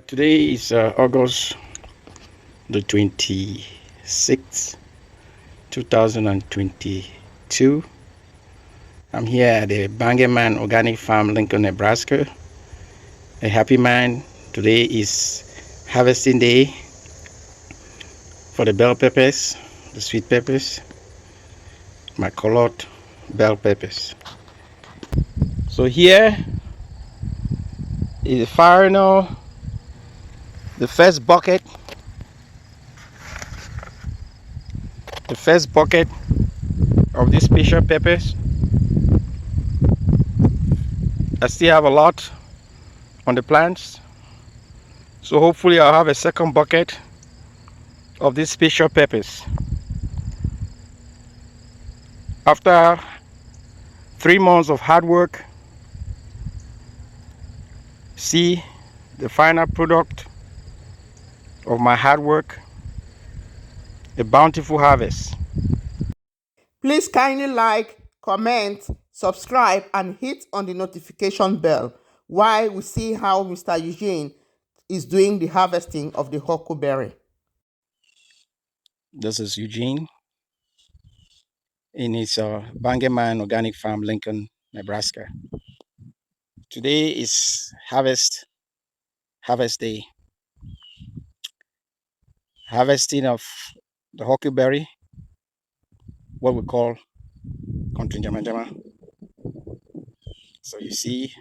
Today is August the 26th, 2022. I'm here at the Man Organic Farm, Lincoln, Nebraska. A happy man. Today is harvesting day for the bell peppers, the sweet peppers, my colored bell peppers. So here is the first bucket of these special peppers. I still have a lot on the plants, so hopefully I'll have a second bucket of these special peppers. After 3 months of hard work, see the final product of my hard work, a bountiful harvest. Please kindly like, comment, subscribe, and hit on the notification bell while we see how Mr. Eugene is doing the harvesting of the huckleberry. This is Eugene in his Man Organic Farm, Lincoln, Nebraska. Today is harvest day. Harvesting of the huckleberry, what we call country jama jama. So you see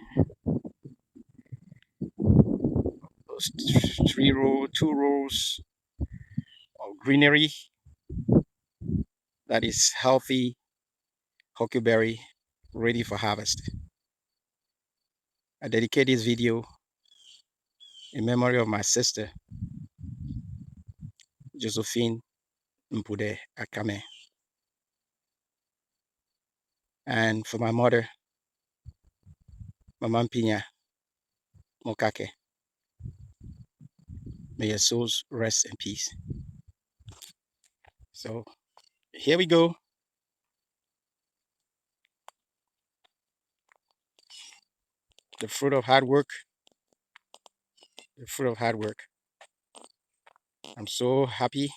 those two rows of greenery. That is healthy huckleberry ready for harvest. I dedicate this video in memory of my sister, Josephine Mpude Akame, and for my mother, Mama Pinya Mokake. May your souls rest in peace. So here we go. The fruit of hard work. The fruit of hard work. I'm so happy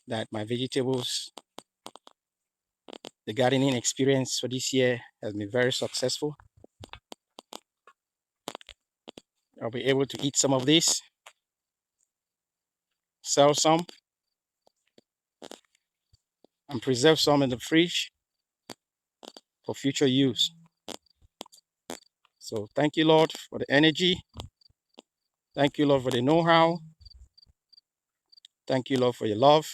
that my vegetables, the gardening experience for this year has been very successful. I'll be able to eat some of this, sell some, and preserve some in the fridge for future use. So thank you, Lord, for the energy. Thank you, Lord, for the know-how. Thank you, Lord, for your love.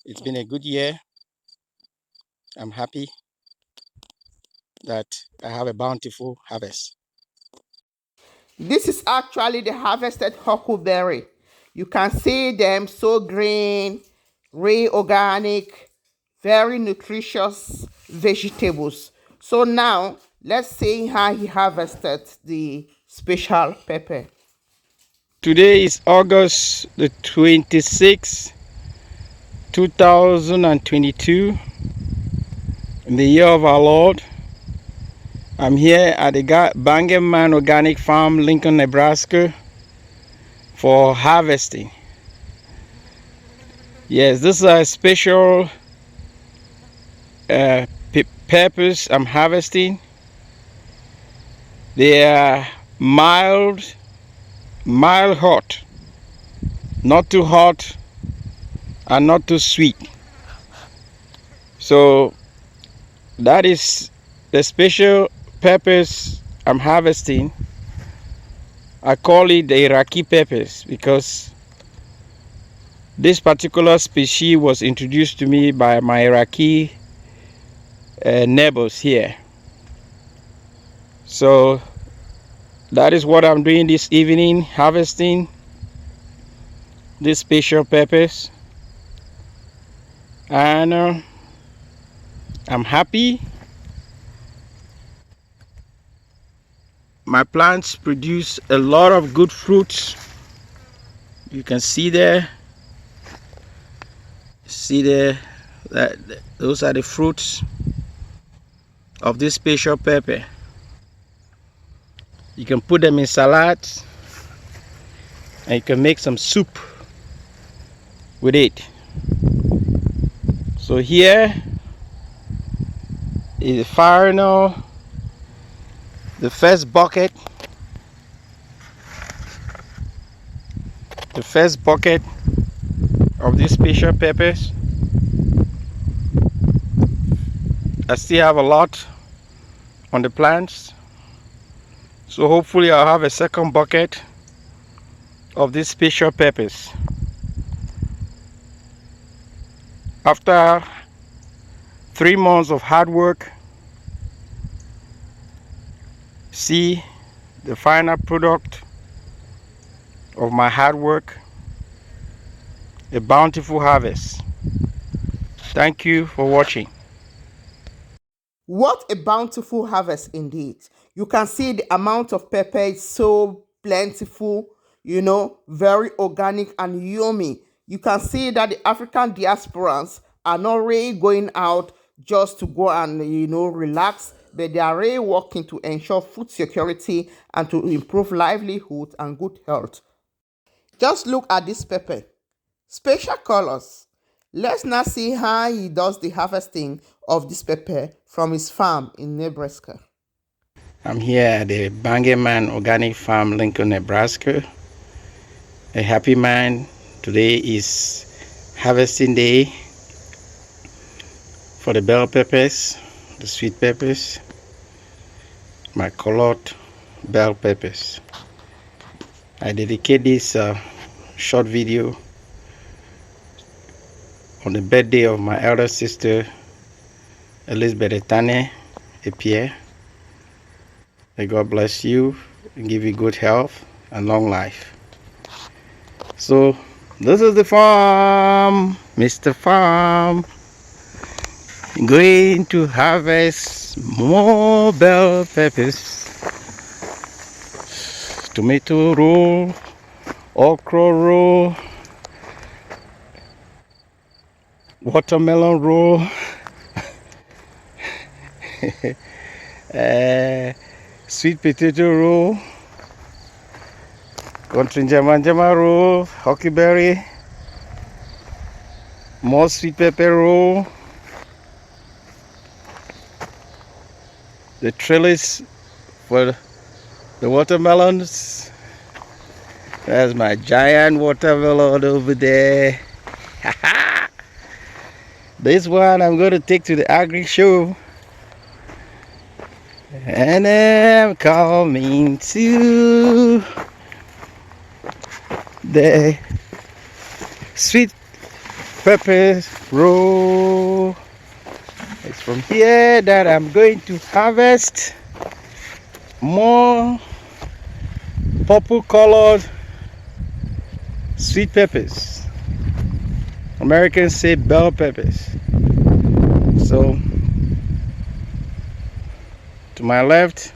It's been a good year. I'm happy that I have a bountiful harvest. This is actually the harvested huckleberry. You can see them so green, real organic, very nutritious vegetables. So now let's see how he harvested the special pepper. Today is August the 26th, 2022, in the year of our Lord. I'm here at the Man Organic Farm, Lincoln, Nebraska, for harvesting. Yes, this is a special peppers I'm harvesting. They are mild hot, not too hot and not too sweet. So that is the special peppers I'm harvesting. I call it the Iraqi peppers because this particular species was introduced to me by my Iraqi neighbors here. So that is what I'm doing this evening, harvesting these special peppers. And I'm happy. My plants produce a lot of good fruits. You can see there that those are the fruits of this special pepper. You can put them in salads, and you can make some soup with it. So here is the final, the first bucket of these special peppers. I still have a lot on the plants, so hopefully I'll have a second bucket of these special peppers. After 3 months of hard work, see the final product of my hard work, a bountiful harvest. Thank you for watching. What a bountiful harvest indeed. You can see the amount of pepper is so plentiful, very organic and yummy. You can see that the African diasporans are not really going out just to go and, relax, but they are really working to ensure food security and to improve livelihood and good health. Just look at this pepper. Special colors. Let's now see how he does the harvesting of this pepper from his farm in Nebraska. I'm here at the Man Organic Farm, Lincoln, Nebraska. A happy man. Today is harvesting day for the bell peppers, the sweet peppers, my colored bell peppers. I dedicate this short video on the birthday of my elder sister, Elizabeth Etane Epierre. May God bless you and give you good health and long life. So this is the farm, Mr. Farm, going to harvest more bell peppers, tomato roll, okra roll, watermelon roll, sweet potato roll, country jama roll, huckleberry, more sweet pepper roll, the trellis for the watermelons. That's my giant watermelon over there. This one I'm going to take to the agri show. And I'm coming to the sweet pepper roll. It's from here that I'm going to harvest more purple colored sweet peppers. Americans say bell peppers. So to my left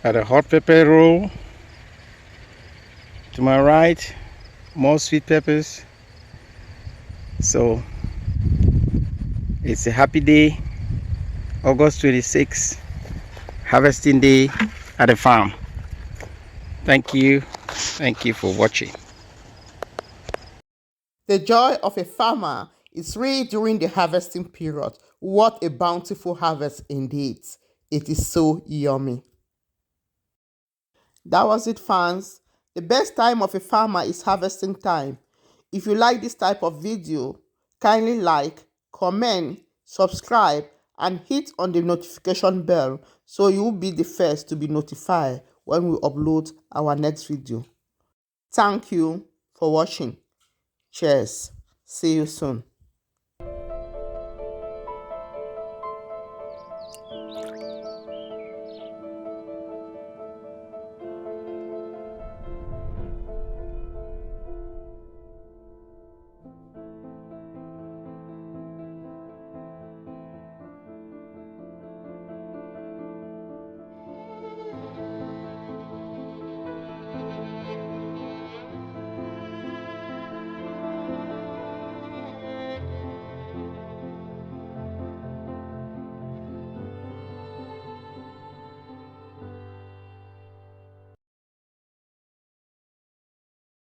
are the hot pepper roll. To my right, more sweet peppers. So it's a happy day, August 26th, harvesting day at the farm. Thank you for watching. The joy of a farmer is really during the harvesting period. What a bountiful harvest indeed. It is so yummy. That was it, fans. The best time of a farmer is harvesting time. If you like this type of video, kindly like, comment, subscribe, and hit on the notification bell so you will be the first to be notified when we upload our next video. Thank you for watching. Cheers. See you soon.